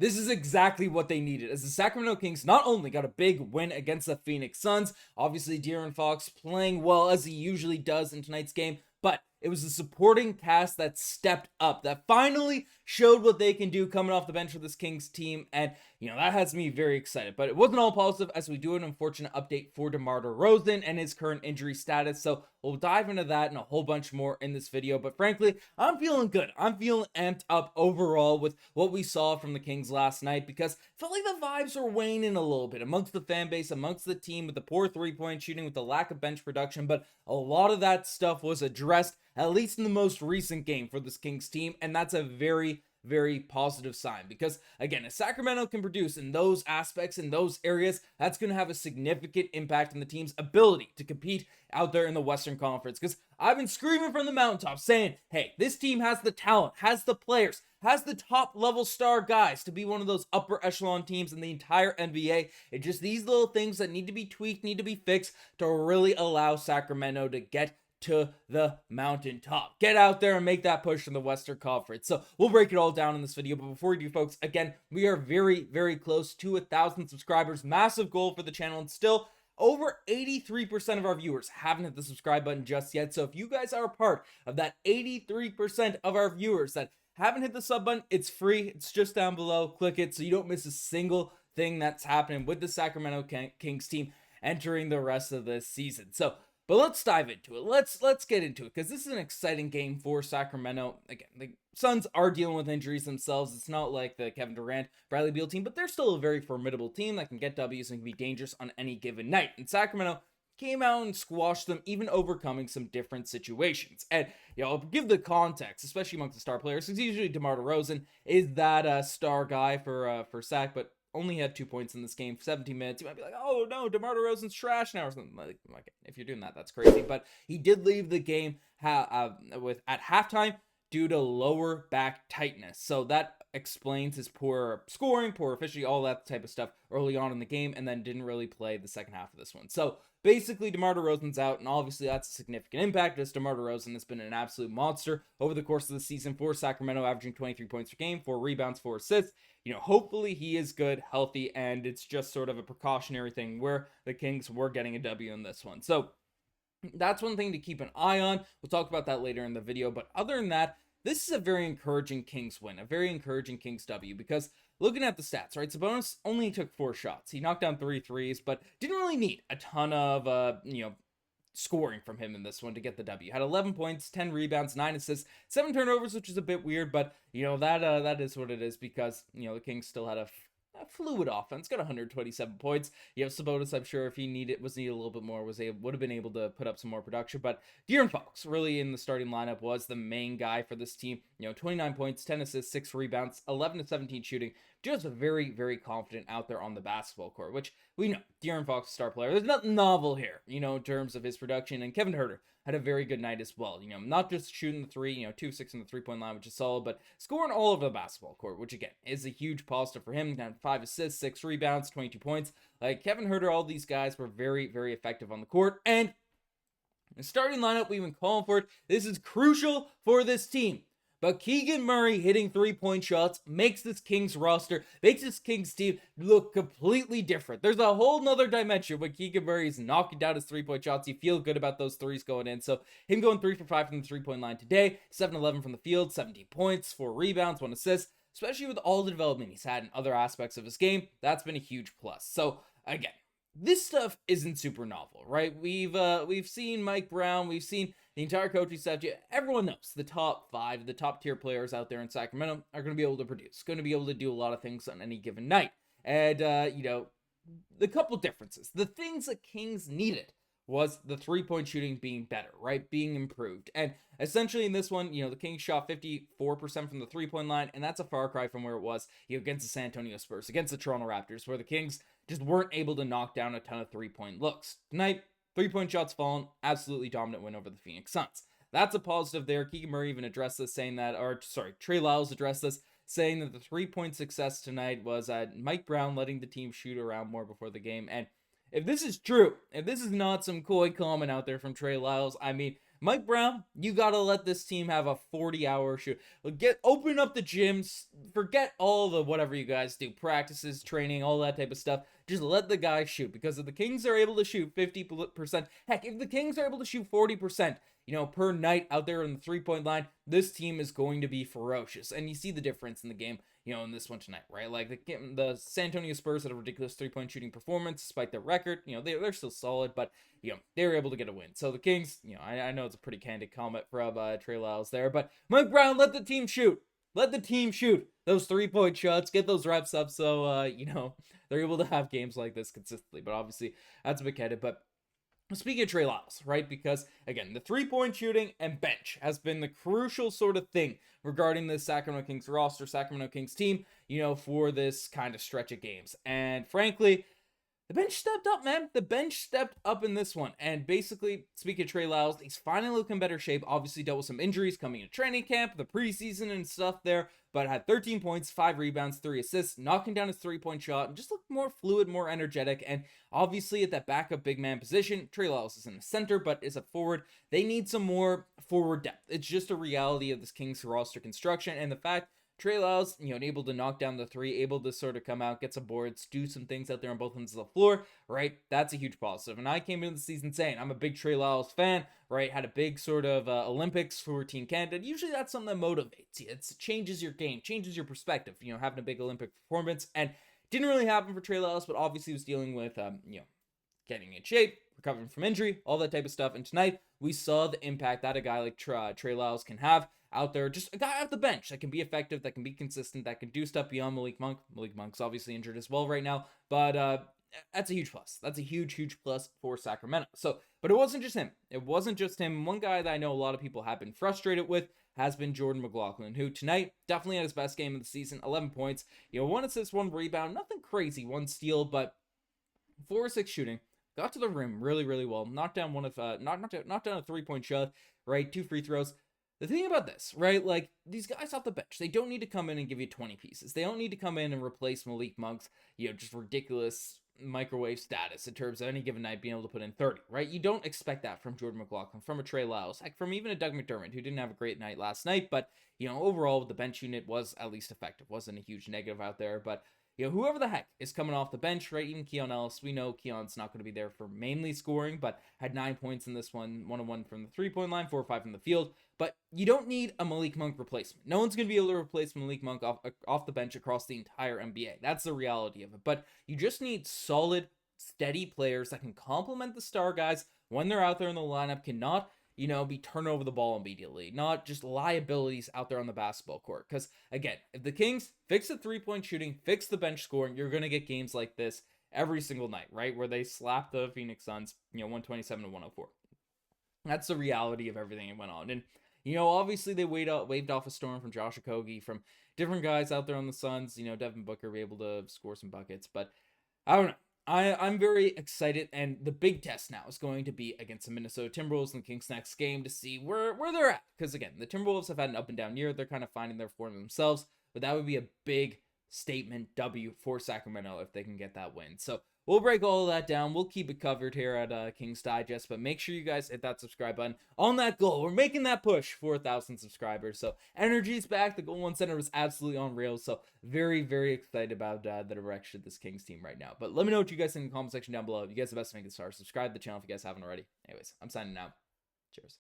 This is exactly what they needed, as the Sacramento Kings not only got a big win against the Phoenix Suns, obviously De'Aaron Fox playing well as he usually does in tonight's game, but it was the supporting cast that stepped up, that finally showed what they can do coming off the bench for this Kings team, and that has me very excited. But it wasn't all positive, as we do an unfortunate update for DeMar DeRozan and his current injury status, so we'll dive into that and a whole bunch more in this video. But frankly, I'm feeling good. I'm feeling amped up overall with what we saw from the Kings last night, because it felt like the vibes were waning a little bit amongst the fan base, amongst the team, with the poor three-point shooting, with the lack of bench production, but a lot of that stuff was addressed, at least in the most recent game for this Kings team, and that's a very, very positive sign, because again, if Sacramento can produce in those aspects, in those areas, that's going to have a significant impact on the team's ability to compete out there in the Western Conference. Because I've been screaming from the mountaintops saying, hey, this team has the talent, has the players, has the top level star guys to be one of those upper echelon teams in the entire NBA. It's just these little things that need to be tweaked, need to be fixed to really allow Sacramento to get to the mountaintop. Get out there and make that push in the Western Conference. So we'll break it all down in this video. But before we do, folks, again, we are very, very close to 1,000 subscribers. Massive goal for the channel, and still over 83% of our viewers haven't hit the subscribe button just yet. So if you guys are a part of that 83% of our viewers that haven't hit the sub button, it's free. It's just down below. Click it so you don't miss a single thing that's happening with the Sacramento Kings team entering the rest of this season. But let's dive into it. Let's get into it, because this is an exciting game for Sacramento. Again, the Suns are dealing with injuries themselves. It's not like the Kevin Durant, Bradley Beal team, but they're still a very formidable team that can get W's and can be dangerous on any given night. And Sacramento came out and squashed them, even overcoming some different situations. And I'll give the context, especially amongst the star players, because usually DeMar DeRozan is that star guy for Sac, but only had 2 points in this game, 17 minutes. You might be like, oh no, DeMar DeRozan's trash now or something. Like, if you're doing that, that's crazy. But he did leave the game at halftime due to lower back tightness. So that explains his poor scoring, poor efficiency, all that type of stuff early on in the game, and then didn't really play the second half of this one. So basically, DeMar DeRozan's out, and obviously that's a significant impact, as DeMar DeRozan has been an absolute monster over the course of the season for Sacramento, averaging 23 points per game, 4 rebounds, 4 assists. Hopefully he is good, healthy, and it's just sort of a precautionary thing where the Kings were getting a W in this one. So that's one thing to keep an eye on. We'll talk about that later in the video, but other than that, this is a very encouraging Kings win, a very encouraging Kings W, because looking at the stats, right, Sabonis only took 4 shots. He knocked down 3 threes, but didn't really need a ton of, scoring from him in this one to get the W. Had 11 points, 10 rebounds, 9 assists, 7 turnovers, which is a bit weird, but that is what it is, because the Kings still had a fluid offense. Got 127 points. Sabonis, I'm sure if he was needed a little bit more, would have been able to put up some more production. But De'Aaron Fox, really in the starting lineup, was the main guy for this team. 29 points, 10 assists, 6 rebounds, 11 to 17 shooting. Just very, very confident out there on the basketball court, which we know De'Aaron Fox, star player. There's nothing novel here, in terms of his production. And Kevin Huerter had a very good night as well. Not just shooting the three, 2-6 in the 3-point line, which is solid, but scoring all over the basketball court, which again is a huge positive for him. Down 5 assists, 6 rebounds, 22 points. Like Kevin Huerter, all these guys were very, very effective on the court. And the starting lineup, we've been calling for it. This is crucial for this team. But Keegan Murray hitting 3-point shots makes this Kings roster, makes this Kings team look completely different. There's a whole nother dimension when Keegan Murray is knocking down his 3-point shots. You feel good about those threes going in. So him going 3 for 5 from the 3-point line today, 7-11 from the field, 17 points, 4 rebounds, 1 assist. Especially with all the development he's had in other aspects of his game, that's been a huge plus. So again, this stuff isn't super novel, right? We've seen Mike Brown, we've seen the entire coaching staff. Everyone knows the top 5, the top tier players out there in Sacramento are going to be able to produce, going to be able to do a lot of things on any given night. And the couple differences, the things that Kings needed was the 3-point shooting being better, right? Being improved. And essentially in this one, the Kings shot 54% from the 3-point line, and that's a far cry from where it was against the San Antonio Spurs, against the Toronto Raptors, where the Kings just weren't able to knock down a ton of 3-point looks. Tonight, 3-point shots fallen, absolutely dominant win over the Phoenix Suns. That's a positive there. Keegan Murray even addressed this, Trey Lyles addressed this, saying that the 3-point success tonight was Mike Brown letting the team shoot around more before the game. And if this is true, if this is not some coy comment out there from Trey Lyles, I mean, Mike Brown, you gotta let this team have a 40-hour shoot. Open up the gyms, forget all the whatever you guys do, practices, training, all that type of stuff. Just let the guy shoot, because if the Kings are able to shoot 50%, heck, if the Kings are able to shoot 40%, per night out there in the 3-point line, this team is going to be ferocious. And you see the difference in the game, in this one tonight, right? Like the San Antonio Spurs had a ridiculous 3-point shooting performance despite their record. They're still solid, but they were able to get a win. So the Kings, I know it's a pretty candid comment from Trey Lyles there, but Mike Brown, let the team shoot. Let the team shoot those 3-point shots, get those reps up, so they're able to have games like this consistently. But obviously that's a big headed. But speaking of Trey Lyles, right? Because again, the 3-point shooting and bench has been the crucial sort of thing regarding the Sacramento Kings roster, Sacramento Kings team, for this kind of stretch of games. And frankly, the bench stepped up, man. The bench stepped up in this one. And basically, speaking of Trey Lyles, he's finally looking in better shape. Obviously dealt with some injuries coming into training camp, the preseason and stuff there, but had 13 points, 5 rebounds, 3 assists, knocking down his 3-point shot, and just looked more fluid, more energetic. And obviously at that backup big man position, Trey Lyles is in the center, but is a forward. They need some more forward depth. It's just a reality of this Kings roster construction, and the fact Trey Lyles, able to knock down the 3, able to sort of come out, get some boards, do some things out there on both ends of the floor, right? That's a huge positive. And I came into the season saying I'm a big Trey Lyles fan, right? Had a big sort of Olympics for Team Canada. Usually that's something that motivates you. It changes your game, changes your perspective, having a big Olympic performance. And didn't really happen for Trey Lyles, but obviously was dealing with, getting in shape, recovering from injury, all that type of stuff. And tonight we saw the impact that a guy like Trey Lyles can have out there, just a guy off the bench that can be effective, that can be consistent, that can do stuff beyond Malik Monk. Malik Monk's obviously injured as well right now, but that's a huge plus. That's a huge plus for Sacramento. So, but it wasn't just him. It wasn't just him. One guy that I know a lot of people have been frustrated with has been Jordan McLaughlin, who tonight definitely had his best game of the season. 11 points, 1 assist, 1 rebound, nothing crazy, 1 steal, but 4-6 shooting. Got to the rim really, really well. Knocked down knocked down a 3-point shot, right? 2 free throws. The thing about this, right, like, these guys off the bench, they don't need to come in and give you 20 pieces. They don't need to come in and replace Malik Monk's, just ridiculous microwave status in terms of any given night being able to put in 30, right? You don't expect that from Jordan McLaughlin, from a Trey Lyles, heck, from even a Doug McDermott, who didn't have a great night last night, but, overall, the bench unit was at least effective. Wasn't a huge negative out there, but whoever the heck is coming off the bench, right? Even Keon Ellis, we know Keon's not going to be there for mainly scoring, but had 9 points in this one, 1-1 from the 3-point line, 4 or 5 from the field. But you don't need a Malik Monk replacement. No one's going to be able to replace Malik Monk off the bench across the entire NBA. That's the reality of it. But you just need solid, steady players that can complement the star guys when they're out there in the lineup, cannot be turning over the ball immediately, not just liabilities out there on the basketball court. Because again, if the Kings fix the 3-point shooting, fix the bench scoring, you're going to get games like this every single night, right? Where they slap the Phoenix Suns, 127-104. That's the reality of everything that went on. And, obviously they waved off a storm from Josh Okogie, from different guys out there on the Suns. Devin Booker were able to score some buckets, but I don't know. I'm very excited, and the big test now is going to be against the Minnesota Timberwolves in the Kings' next game to see where they're at. Because again, the Timberwolves have had an up and down year. They're kind of finding their form themselves, but that would be a big statement W for Sacramento if they can get that win. So we'll break all of that down. We'll keep it covered here at Kings Digest, but make sure you guys hit that subscribe button on that goal. We're making that push for 1,000 subscribers. So energy's back. The Goal One Center was absolutely on rails. So very, very excited about the direction of this Kings team right now. But let me know what you guys think in the comment section down below. If you guys are the best to make it start, subscribe to the channel if you guys haven't already. Anyways, I'm signing out. Cheers.